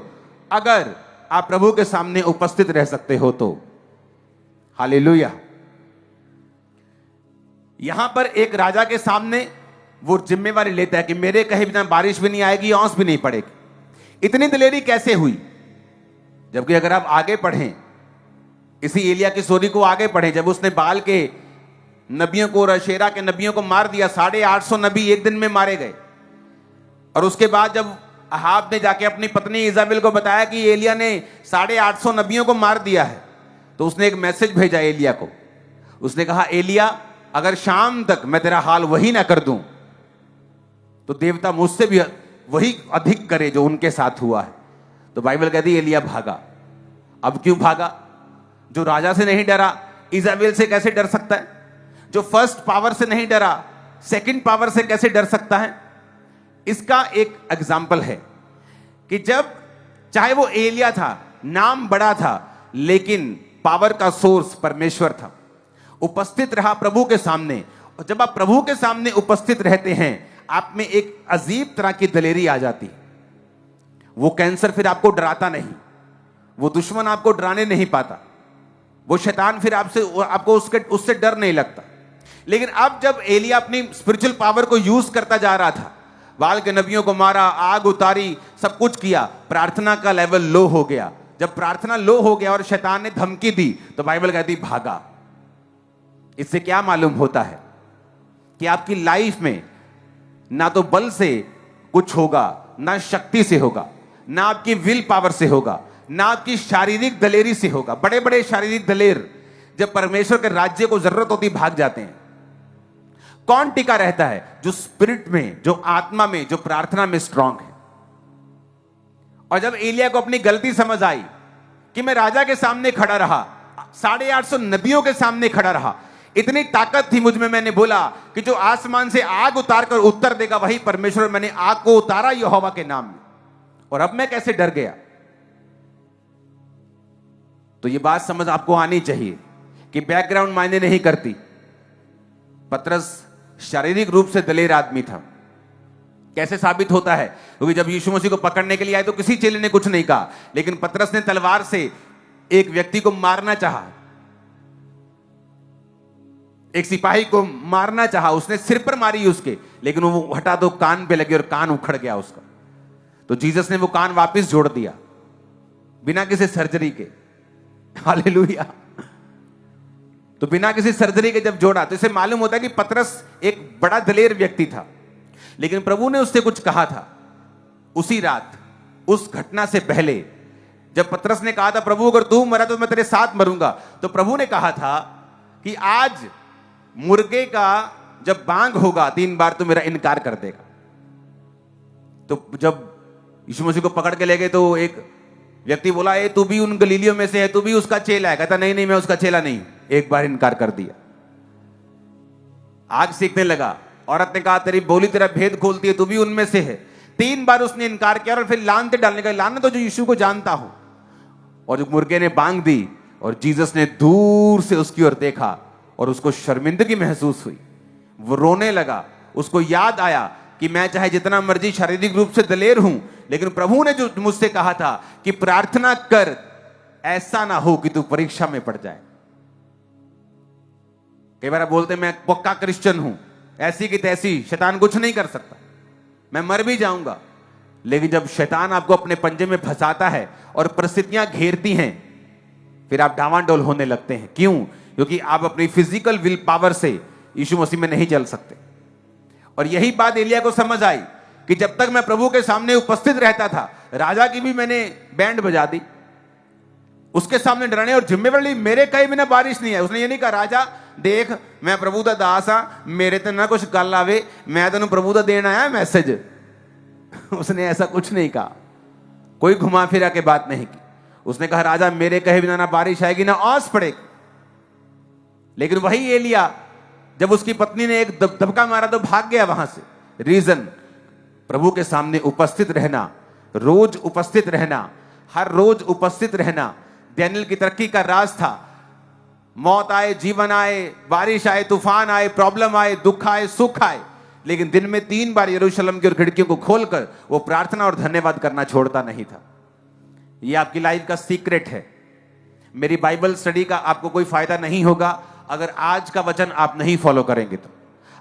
A: अगर आप प्रभु के सामने उपस्थित रह सकते हो तो। हालेलुया। यहां पर एक राजा के सामने वो जिम्मेवारी लेता है कि मेरे कहे बिना बारिश भी नहीं आएगी, औंस भी नहीं पड़ेगी। इतनी दिलेरी कैसे हुई? जबकि अगर आप आगे पढ़ें, इसी एलिया की स्टोरी को आगे पढ़ें, जब उसने बाल के नबियों को और अशेरा के नबियों को मार दिया, 850 नबी एक दिन में मारे गए। और उसके बाद जब अहाब ने जाके अपनी पत्नी इजाबेल को बताया कि एलिया ने 850 नबियों को मार दिया है, तो उसने एक मैसेज भेजा एलिया को। उसने कहा, एलिया अगर शाम तक मैं तेरा हाल वही ना कर दूं तो देवता मुझसे भी वही अधिक करे जो उनके साथ हुआ है। तो बाइबल कहती है एलिया भागा। अब क्यों भागा? जो राजा से नहीं डरा, इजाबेल से कैसे डर सकता है? जो फर्स्ट पावर से नहीं डरा, सेकंड पावर से कैसे डर सकता है? इसका एक एग्जाम्पल है कि जब चाहे वो एलिया था, नाम बड़ा था, लेकिन पावर का सोर्स परमेश्वर था। उपस्थित रहा प्रभु के सामने, और जब आप प्रभु के सामने उपस्थित रहते हैं, आप में एक अजीब तरह की दलेरी आ जाती है। वो कैंसर फिर आपको डराता नहीं, वो दुश्मन आपको डराने नहीं पाता, वो शैतान फिर आपको उससे डर नहीं लगता। लेकिन अब जब एलिया अपनी स्पिरिचुअल पावर को यूज करता जा रहा था, बाल के नबियों को मारा, आग उतारी, सब कुछ किया, प्रार्थना का लेवल लो हो गया। जब प्रार्थना लो हो गया और शैतान ने धमकी दी, तो बाइबल कहती भागा। इससे क्या मालूम होता है कि आपकी लाइफ में ना तो बल से कुछ होगा, ना शक्ति से होगा, ना आपकी विल पावर से होगा, ना आपकी शारीरिक दलेरी से होगा। बड़े बड़े शारीरिक दलेर जब परमेश्वर के राज्य को जरूरत होती भाग जाते हैं। कौन टिका रहता है? जो स्पिरिट में, जो आत्मा में, जो प्रार्थना में स्ट्रांग है। और जब एलिया को अपनी गलती समझ आई कि मैं राजा के सामने खड़ा रहा, 850 नबियों के सामने खड़ा रहा, इतनी ताकत थी मुझ में, मैंने बोला कि जो आसमान से आग उतार कर उत्तर देगा वही परमेश्वर। मैंने आग को उतारा यहोवा के नाम में, और अब मैं कैसे डर गया? तो यह बात समझ आपको आनी चाहिए कि बैकग्राउंड मायने नहीं करती। पतरस शारीरिक रूप से दलेर आदमी था। कैसे साबित होता है? क्योंकि जब यीशु मसीह को पकड़ने के लिए आए तो किसी चेले ने कुछ नहीं कहा, लेकिन पतरस ने तलवार से एक व्यक्ति को मारना चाहा, एक सिपाही को मारना चाहा। उसने सिर पर मारी उसके, लेकिन वो हटा तो कान पे लगी और कान उखड़ गया उसका। तो जीसस ने वो कान वापस जोड़ दिया बिना किसी सर्जरी के। हालेलुया। तो बिना किसी सर्जरी के जब जोड़ा, तो इसे मालूम होता है कि पतरस एक बड़ा दलेर व्यक्ति था। लेकिन प्रभु ने उससे कुछ कहा था उसी रात, उस घटना से पहले। जब पतरस ने कहा था, प्रभु अगर तू मरा तो मैं तेरे साथ मरूंगा, तो प्रभु ने कहा था कि आज मुर्गे का जब बांग होगा 3 बार तो मेरा इनकार कर देगा। तो जब यीशु मसीह को पकड़ के ले गए तो एक व्यक्ति बोला, ए तू भी उन गलीलियों में से है, तू भी उसका चेला है? कहता नहीं मैं उसका चेला नहीं। एक बार इनकार कर दिया। आग सीखने लगा। औरत ने कहा, तेरी बोली तेरा भेद खोलती है, तू भी उनमें से है। 3 बार उसने इनकार किया, और फिर लानते डालने का, लानत तो जो यीशु को जानता हूं। और जो मुर्गे ने बांग दी, और जीसस ने दूर से उसकी ओर देखा और उसको शर्मिंदगी महसूस हुई। वो रोने लगा। उसको याद आया कि मैं चाहे जितना मर्जी शारीरिक रूप से दलेर हूं, लेकिन प्रभु ने जो मुझसे कहा था कि प्रार्थना कर, ऐसा ना हो कि तू परीक्षा में पड़ जाए। कई बार बोलते मैं पक्का क्रिश्चियन हूं, ऐसी की तैसी, शैतान कुछ नहीं कर सकता, मैं मर भी जाऊंगा। लेकिन जब शैतान आपको अपने पंजे में फंसाता है और परिस्थितियां घेरती हैं, फिर आप डावांडोल होने लगते हैं। क्यों? क्योंकि आप अपनी फिजिकल विल पावर से यीशु मसीह में नहीं चल सकते। और यही बात एलिया को समझ आई कि जब तक मैं प्रभु के सामने उपस्थित रहता था, राजा की भी मैंने बैंड बजा दी, उसके सामने डराने और जिम्मेवारी मेरे कहे बिना बारिश नहीं है। उसने ये नहीं कहा, राजा देख मैं प्रभु दा दास हाँ, मेरे ते ना कुछ गल आवे, मैं तेन प्रभु दा देना आया मैसेज। उसने ऐसा कुछ नहीं कहा, कोई घुमा फिरा के बात नहीं की। उसने कहा, राजा मेरे कहे बिना ना बारिश आएगी ना औस पड़ेगी। लेकिन वही एलिया, जब उसकी पत्नी ने एक दबका मारा तो भाग गया वहां से। रीजन, प्रभु के सामने उपस्थित रहना, रोज उपस्थित रहना, हर रोज उपस्थित रहना डैनियल की तरक्की का राज था। मौत आए, जीवन आए, बारिश आए, तूफान आए, प्रॉब्लम आए, दुख आए, सुख आए, लेकिन दिन में 3 बार यरूशलेम की खिड़कियों को खोलकर वो प्रार्थना और धन्यवाद करना छोड़ता नहीं था। ये आपकी लाइफ का सीक्रेट है। मेरी बाइबल स्टडी का आपको कोई फायदा नहीं होगा अगर आज का वचन आप नहीं फॉलो करेंगे। तो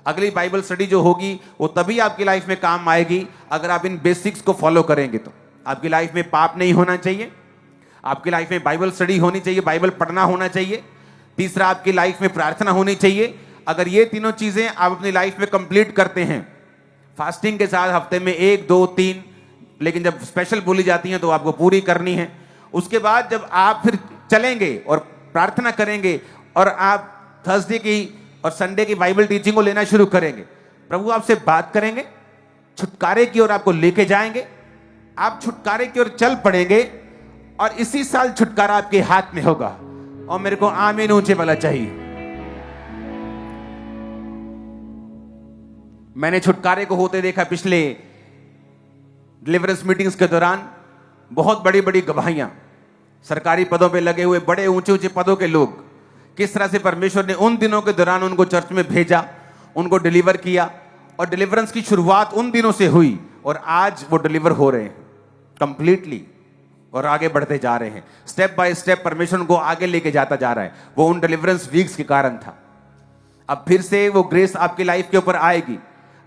A: अगली बाइबल स्टडी जो होगी वो तभी आपकी लाइफ में काम आएगी अगर आप इन बेसिक्स को फॉलो करेंगे। तो आपकी लाइफ में पाप नहीं होना चाहिए, आपकी लाइफ में बाइबल स्टडी होनी चाहिए, बाइबल पढ़ना होना चाहिए। तीसरा, आपकी लाइफ में प्रार्थना होनी चाहिए। अगर ये तीनों चीजें आप अपनी लाइफ में कंप्लीट करते हैं, फास्टिंग के साथ हफ्ते में 1, 2, 3, लेकिन जब स्पेशल बोली जाती हैं तो आपको पूरी करनी है। उसके बाद जब आप फिर चलेंगे और प्रार्थना करेंगे और आप थर्सडे की और संडे की बाइबल टीचिंग को लेना शुरू करेंगे, प्रभु आपसे बात करेंगे, छुटकारे की ओर आपको लेके जाएंगे, आप छुटकारे की ओर चल पड़ेंगे और इसी साल छुटकारा आपके हाथ में होगा। और मेरे को आमीन ऊंचे वाला चाहिए। मैंने छुटकारे को होते देखा पिछले डिलीवरेंस मीटिंग्स के दौरान। बहुत बड़ी बड़ी गवाहियां, सरकारी पदों पे लगे हुए बड़े ऊंचे ऊंचे पदों के लोग, किस तरह से परमेश्वर ने उन दिनों के दौरान उनको चर्च में भेजा, उनको डिलीवर किया और डिलीवरेंस की शुरुआत उन दिनों से हुई और आज वो डिलीवर हो रहे हैं कंप्लीटली और आगे बढ़ते जा रहे हैं। स्टेप बाय स्टेप परमेश्वर उनको आगे लेके जाता जा रहा है। वो उन डिलीवरेंस वीक्स के कारण था। अब फिर से वो ग्रेस आपकी लाइफ के ऊपर आएगी।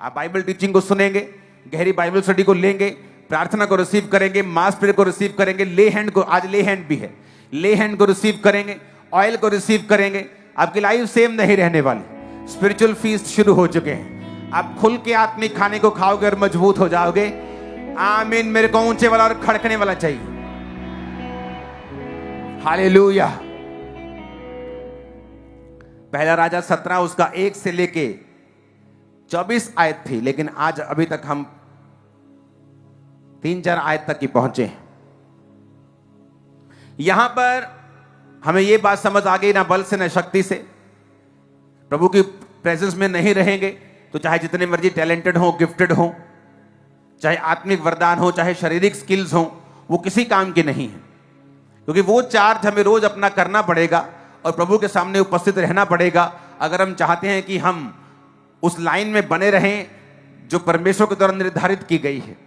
A: आप बाइबल टीचिंग को सुनेंगे, गहरी बाइबल स्टडी को लेंगे, प्रार्थना को रिसीव करेंगे, मास प्रेयर को रिसीव करेंगे, ले हैंड को, आज ले हैंड भी है, ले हैंड को रिसीव करेंगे, ऑयल को रिसीव करेंगे। आपकी लाइफ सेम नहीं रहने वाली। स्पिरिचुअल फीस्ट शुरू हो चुके हैं। आप खुल के आत्मिक खाने को खाओगे और मजबूत हो जाओगे। आमीन। मेरे को ऊंचे वाला और खड़कने वाला चाहिए। हालेलुया। पहला राजा 17 उसका 1 से लेके 24 आयत थी, लेकिन आज अभी तक हम 3-4 आयत तक ही पहुंचे हैं। यहां पर हमें यह बात समझ आ गई, ना बल से ना शक्ति से। प्रभु की प्रेजेंस में नहीं रहेंगे तो चाहे जितने मर्जी टैलेंटेड हो, गिफ्टेड हो, चाहे आत्मिक वरदान हो, चाहे शारीरिक स्किल्स हो, वो किसी काम के नहीं है। क्योंकि वो चार्ज हमें रोज अपना करना पड़ेगा और प्रभु के सामने उपस्थित रहना पड़ेगा अगर हम चाहते हैं कि हम उस लाइन में बने रहें जो परमेश्वर के द्वारा निर्धारित की गई है।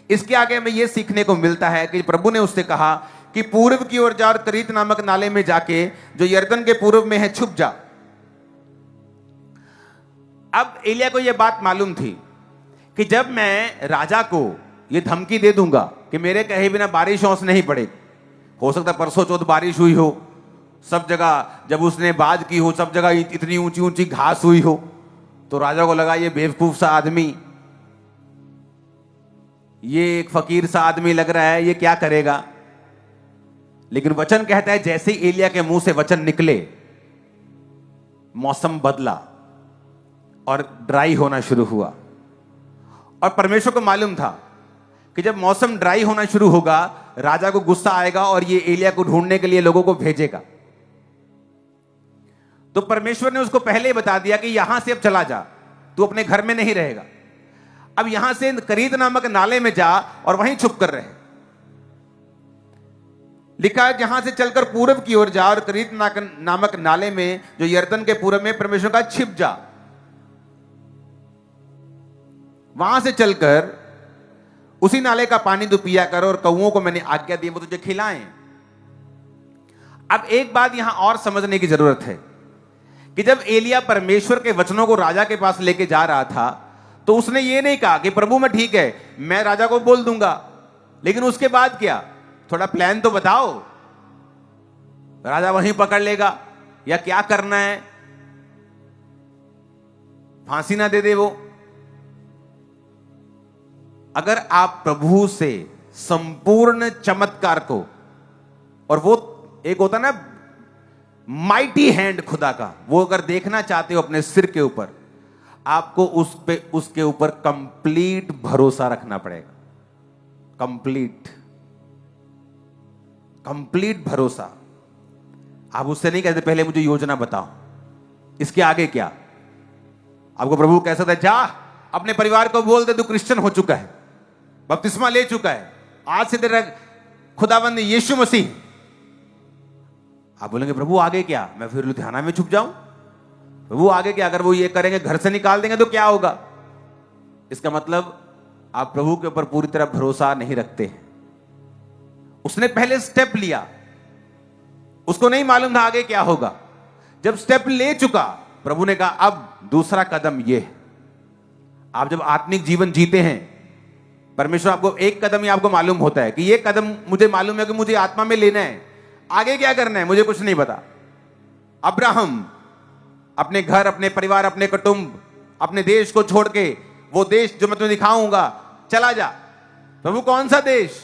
A: इसके आगे हमें यह सीखने को मिलता है कि प्रभु ने उससे कहा कि पूर्व की ओर जा और करीत नामक नाले में जाके जो यरदन के पूर्व में है छुप जा। अब एलिया को यह बात मालूम थी कि जब मैं राजा को यह धमकी दे दूंगा कि मेरे कहे बिना बारिश औंस नहीं पड़ेगी, हो सकता परसों चौथ बारिश हुई हो, सब जगह जब उसने बात की हो, सब जगह इतनी ऊंची ऊंची घास हुई हो, तो राजा को लगा ये बेवकूफ सा आदमी, ये एक फकीर सा आदमी लग रहा है, ये क्या करेगा। लेकिन वचन कहता है जैसे ही एलिया के मुंह से वचन निकले, मौसम बदला और ड्राई होना शुरू हुआ। और परमेश्वर को मालूम था कि जब मौसम ड्राई होना शुरू होगा, राजा को गुस्सा आएगा और ये एलिया को ढूंढने के लिए लोगों को भेजेगा। तो परमेश्वर ने उसको पहले ही बता दिया कि यहां से अब चला जा, तू अपने घर में नहीं रहेगा। अब यहां से करीत नामक नाले में जा और वहीं छुप कर रहे। लिखा है जहां से चलकर पूर्व की ओर जा और करीत नामक नाले में जो यरदन के पूर्व में परमेश्वर का छिप जा। वहां से चलकर उसी नाले का पानी तू पिया कर और कौओं को मैंने आज्ञा दी वो तुझे खिलाएं। अब एक बात यहां और समझने की जरूरत है कि जब एलिया परमेश्वर के वचनों को राजा के पास लेके जा रहा था तो उसने ये नहीं कहा कि प्रभु मैं ठीक है, मैं राजा को बोल दूंगा, लेकिन उसके बाद क्या, थोड़ा प्लान तो बताओ, राजा वहीं पकड़ लेगा या क्या करना है, फांसी ना दे दे वो। अगर आप प्रभु से संपूर्ण चमत्कार को, और वो एक होता ना माइटी हैंड खुदा का, वो अगर देखना चाहते हो अपने सिर के ऊपर, आपको उसके ऊपर कंप्लीट भरोसा रखना पड़ेगा। कंप्लीट भरोसा। आप उससे नहीं कहते पहले मुझे योजना बताओ, इसके आगे क्या। आपको प्रभु कह सकता है जा अपने परिवार को बोल दे तू क्रिश्चियन हो चुका है, बपतिस्मा ले चुका है, आज से तेरा खुदाबंद यीशु मसीह। आप बोलेंगे प्रभु आगे क्या, मैं फिर लुधियाना में छुप जाऊं। प्रभु आगे क्या, अगर वो ये करेंगे घर से निकाल देंगे तो क्या होगा। इसका मतलब आप प्रभु के ऊपर पूरी तरह भरोसा नहीं रखते हैं। उसने पहले स्टेप लिया, उसको नहीं मालूम था आगे क्या होगा। जब स्टेप ले चुका, प्रभु ने कहा अब दूसरा कदम ये है। आप जब आत्मिक जीवन जीते हैं, परमेश्वर आपको एक कदम ही आपको मालूम होता है कि ये कदम मुझे मालूम है कि मुझे आत्मा में लेना है, आगे क्या करना है मुझे कुछ नहीं पता। अब्राहम अपने घर, अपने परिवार, अपने कुटुंब, अपने देश को छोड़ के, वो देश जो मैं तुम्हें दिखाऊंगा, चला जा। प्रभु कौन सा देश?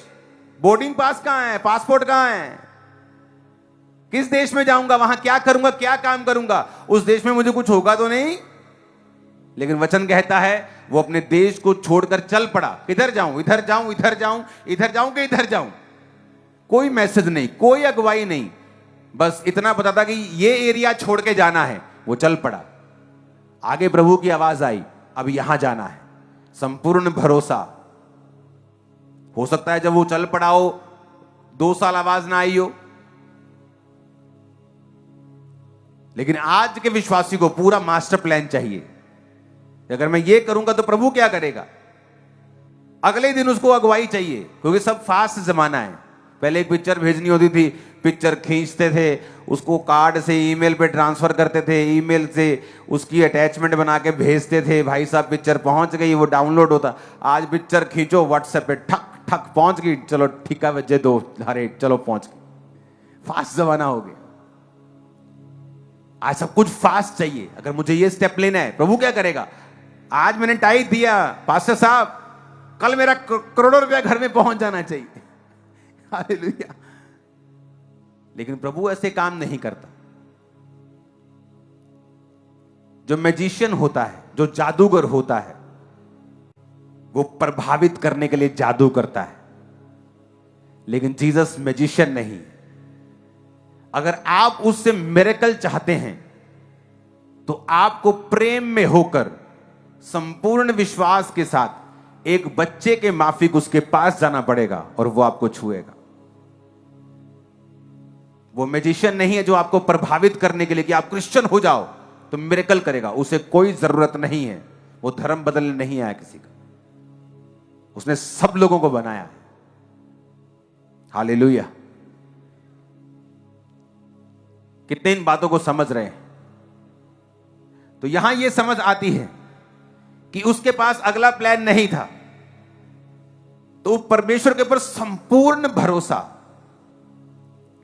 A: बोर्डिंग पास कहां है? पासपोर्ट कहां है? किस देश में जाऊंगा? वहां क्या करूंगा? क्या काम करूंगा? उस देश में मुझे कुछ होगा तो नहीं। लेकिन वचन कहता है वो अपने देश को छोड़कर चल पड़ा। किधर जाऊं? इधर जाऊं, इधर जाऊं, इधर जाऊं कि इधर जाऊं? कोई मैसेज नहीं, कोई अगुवाई नहीं, बस इतना पता था कि ये एरिया छोड़ के जाना है। वो चल पड़ा। आगे प्रभु की आवाज आई, अब यहां जाना है। संपूर्ण भरोसा। हो सकता है जब वो चल पड़ा हो 2 साल आवाज ना आई हो, लेकिन आज के विश्वासी को पूरा मास्टर प्लान चाहिए। अगर मैं ये करूंगा तो प्रभु क्या करेगा? अगले दिन उसको अगुवाई चाहिए, क्योंकि सब फास्ट जमाना है। पहले एक पिक्चर भेजनी होती थी, पिक्चर खींचते थे, उसको कार्ड से ईमेल पे ट्रांसफर करते थे, ईमेल से उसकी अटैचमेंट बना के भेजते थे। भाई साहब पिक्चर पहुंच गई, वो डाउनलोड होता। आज पिक्चर खींचो व्हाट्सएप पे, ठक ठक पहुंच गई, चलो ठीक है बजे 2, अरे चलो पहुंच गई। फास्ट जमाना हो गया। आज सब कुछ फास्ट चाहिए। अगर मुझे ये स्टेप लेना है, प्रभु क्या करेगा? आज मैंने टाइट दिया, पास्टर साहब कल मेरा करोड़ों रुपया घर में पहुंच जाना चाहिए। हालेलुया। लेकिन प्रभु ऐसे काम नहीं करता। जो मैजिशियन होता है, जो जादूगर होता है, वो प्रभावित करने के लिए जादू करता है। लेकिन जीसस मैजिशियन नहीं। अगर आप उससे मिरेकल चाहते हैं तो आपको प्रेम में होकर संपूर्ण विश्वास के साथ एक बच्चे के माफिक उसके पास जाना पड़ेगा और वो आपको छुएगा। वो मैजिशियन नहीं है जो आपको प्रभावित करने के लिए कि आप क्रिश्चियन हो जाओ तो मिरेकल करेगा। उसे कोई जरूरत नहीं है। वो धर्म बदलने नहीं आया किसी का। उसने सब लोगों को बनाया है। हालेलुया। कितने इन बातों को समझ रहे हैं? तो यहां यह समझ आती है कि उसके पास अगला प्लान नहीं था, तो परमेश्वर के ऊपर संपूर्ण भरोसा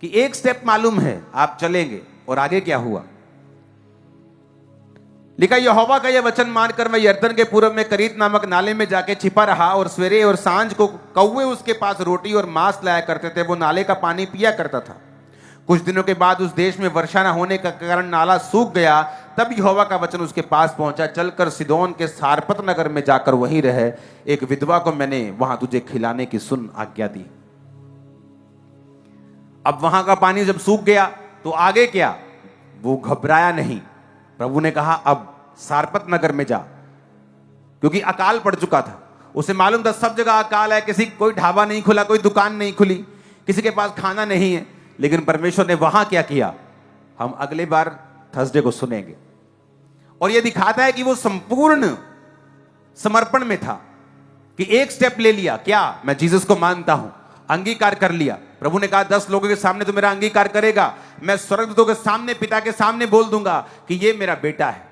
A: कि एक स्टेप मालूम है, आप चलेंगे। और आगे क्या हुआ लिखा, यहोवा का यह वचन मानकर मैं यरदन के पूर्व में करीत नामक नाले में जाके छिपा रहा, और सवेरे और सांझ को कौवे उसके पास रोटी और मांस लाया करते थे। वो नाले का पानी पिया करता था। कुछ दिनों के बाद उस देश में वर्षा न होने के कारण नाला सूख गया। तब यहोवा का वचन उसके पास पहुंचा, चलकर सिदोन के सारपत नगर में जाकर वहीं रहे। एक विधवा को मैंने वहां तुझे खिलाने की सुन आज्ञा दी। अब वहां का पानी जब सूख गया तो आगे क्या? वो घबराया नहीं। प्रभु ने कहा अब सारपत नगर में जा, क्योंकि अकाल पड़ चुका था। उसे मालूम था सब जगह अकाल है। कोई ढाबा नहीं खुला, कोई दुकान नहीं खुली, किसी के पास खाना नहीं है। लेकिन परमेश्वर ने वहां क्या किया, हम अगले बार थर्सडे को सुनेंगे। और यह दिखाता है कि वो संपूर्ण समर्पण में था कि एक स्टेप ले लिया। क्या? मैं जीसस को मानता हूं, अंगीकार कर लिया। प्रभु ने कहा 10 लोगों के सामने तो मेरा अंगीकार करेगा, मैं स्वर्गदूतों के सामने, पिता के सामने बोल दूंगा कि ये मेरा बेटा है।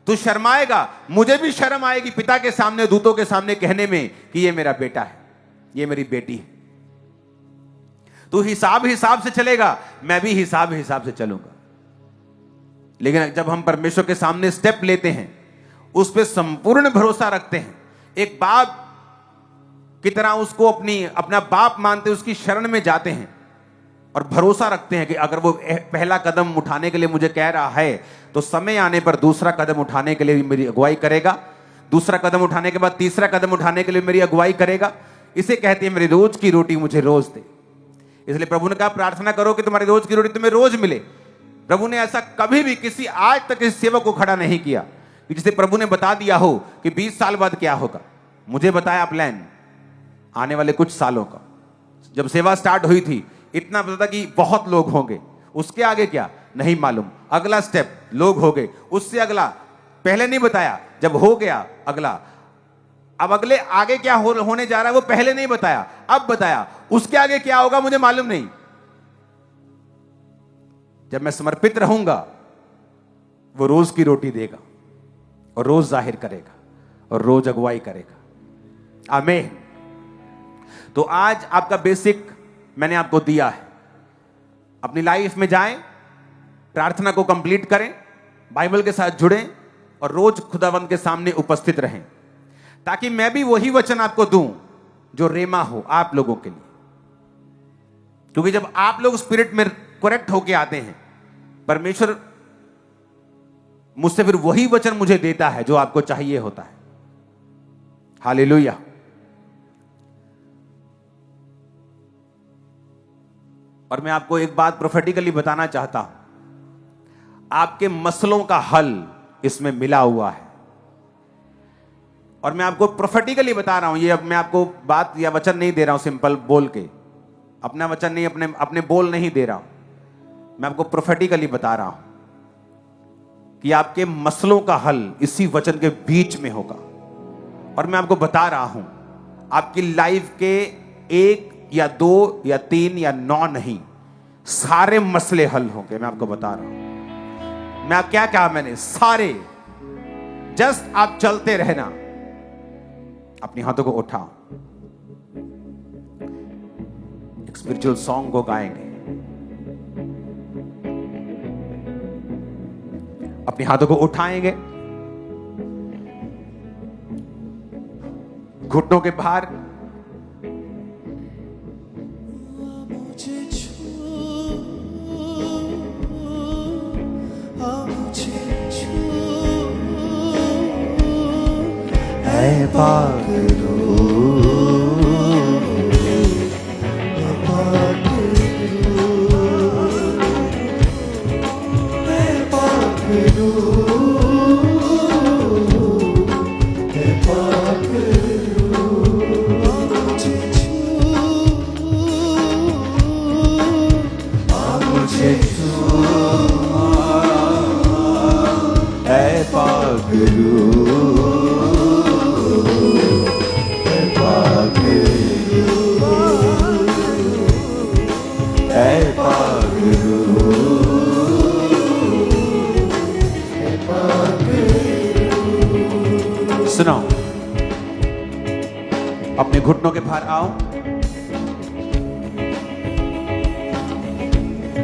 A: तू शर्माएगा, मुझे भी शर्म आएगी पिता के सामने, दूतों के सामने कहने में कि ये मेरा बेटा है, ये मेरी बेटी है। तू हिसाब से चलेगा, मैं भी हिसाब से चलूंगा। लेकिन जब हम परमेश्वर के सामने स्टेप लेते हैं, उस पर संपूर्ण भरोसा रखते हैं, एक बाप की तरह उसको अपना बाप मानते, उसकी शरण में जाते हैं और भरोसा रखते हैं कि अगर वो पहला कदम उठाने के लिए मुझे कह रहा है तो समय आने पर दूसरा कदम उठाने के लिए मेरी अगुवाई करेगा, दूसरा कदम उठाने के बाद तीसरा कदम उठाने के लिए मेरी अगुवाई करेगा। इसे कहते हैं मेरी रोज की रोटी मुझे रोज दे। इसलिए प्रभु ने कहा प्रार्थना करो कि तुम्हारी रोज की रोटी तुम्हें रोज मिले। प्रभु ने ऐसा कभी भी आज तक किसी सेवक को खड़ा नहीं किया कि जिसे प्रभु ने बता दिया हो कि 20 साल बाद क्या होगा। मुझे बताया प्लान आने वाले कुछ सालों का। जब सेवा स्टार्ट हुई थी इतना पता था कि बहुत लोग होंगे, उसके आगे क्या नहीं मालूम। अगला स्टेप लोग हो गए, उससे अगला पहले नहीं बताया, जब हो गया अगला। अब अगले आगे क्या होने जा रहा है वो पहले नहीं बताया, अब बताया। उसके आगे क्या होगा मुझे मालूम नहीं। जब मैं समर्पित रहूंगा, वो रोज की रोटी देगा और रोज जाहिर करेगा और रोज अगुवाई करेगा। आमीन। तो आज आपका बेसिक मैंने आपको दिया है। अपनी लाइफ में जाएं, प्रार्थना को कंप्लीट करें, बाइबल के साथ जुड़ें और रोज खुदावंद के सामने उपस्थित रहें, ताकि मैं भी वही वचन आपको दूं जो रेमा हो आप लोगों के लिए। क्योंकि जब आप लोग स्पिरिट में करेक्ट होके आते हैं, परमेश्वर मुझसे फिर वही वचन मुझे देता है जो आपको चाहिए होता है। हालेलुया। और मैं आपको एक बात प्रोफेटिकली बताना चाहता हूं, आपके मसलों का हल इसमें मिला हुआ है। और मैं आपको प्रोफेटिकली बता रहा हूं, ये अब मैं आपको बात या वचन नहीं दे रहा हूं सिंपल बोल के, अपना वचन नहीं, अपने बोल नहीं दे रहा हूं। मैं आपको प्रोफेटिकली बता रहा हूं कि आपके मसलों का हल इसी वचन के बीच में होगा। और मैं आपको बता रहा हूं, आपकी लाइफ के 1 या 2 या 3 या 9 नहीं, सारे मसले हल होंगे। मैं आपको बता रहा हूं। मैं क्या कहा मैंने? सारे। जस्ट आप चलते रहना। अपने हाथों को उठाओ, एक स्पिरिचुअल सॉन्ग को गाएंगे। अपने हाथों को उठाएंगे, घुटनों के भार सुनो, अपने घुटनों के भार आओ।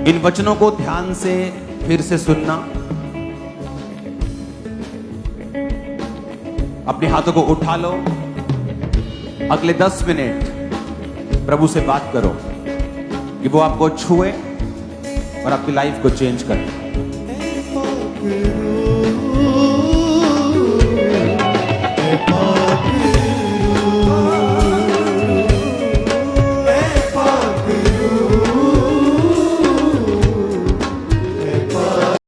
A: इन वचनों को ध्यान से फिर से सुनना। अपने हाथों को उठा लो। अगले 10 मिनट प्रभु से बात करो कि वो आपको छुए और आपकी लाइफ को चेंज करे।